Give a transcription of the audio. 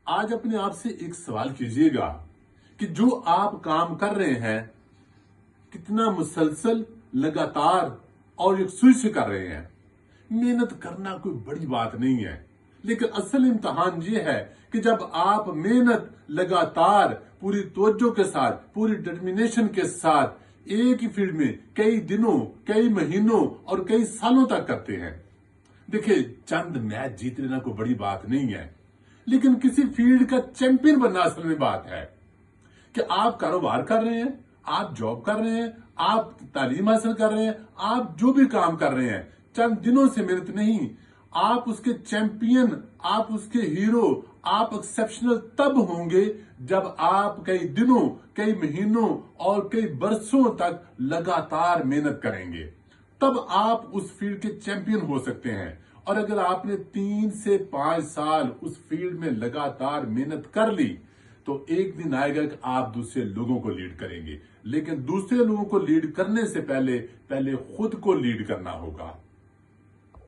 आज अपने आप से एक सवाल कीजिएगा कि जो आप काम कर रहे हैं कितना मुसलसल, लगातार और एक सुई से कर रहे हैं। मेहनत करना कोई बड़ी बात नहीं है, लेकिन असल इम्तिहान ये है कि जब आप मेहनत लगातार पूरी तवज्जो के साथ, पूरी डिटर्मिनेशन के साथ एक ही फील्ड में कई दिनों, कई महीनों और कई सालों तक करते हैं। देखिए, चंद मैच जीत लेना कोई बड़ी बात नहीं है, लेकिन किसी फील्ड का चैंपियन बनना असल में बात है कि आप कारोबार कर रहे हैं, आप जॉब कर रहे हैं, आप तालीम हासिल कर रहे हैं, आप जो भी काम कर रहे हैं, चंद दिनों से मेहनत नहीं, आप उसके चैंपियन, आप उसके हीरो, आप एक्सेप्शनल तब होंगे जब आप कई दिनों, कई महीनों और कई बरसों तक लगातार मेहनत करेंगे। तब आप उस फील्ड के चैंपियन हो सकते हैं। और अगर आपने 3 से 5 साल उस फील्ड में लगातार मेहनत कर ली, तो एक दिन आएगा कि आप दूसरे लोगों को लीड करेंगे। लेकिन दूसरे लोगों को लीड करने से पहले खुद को लीड करना होगा।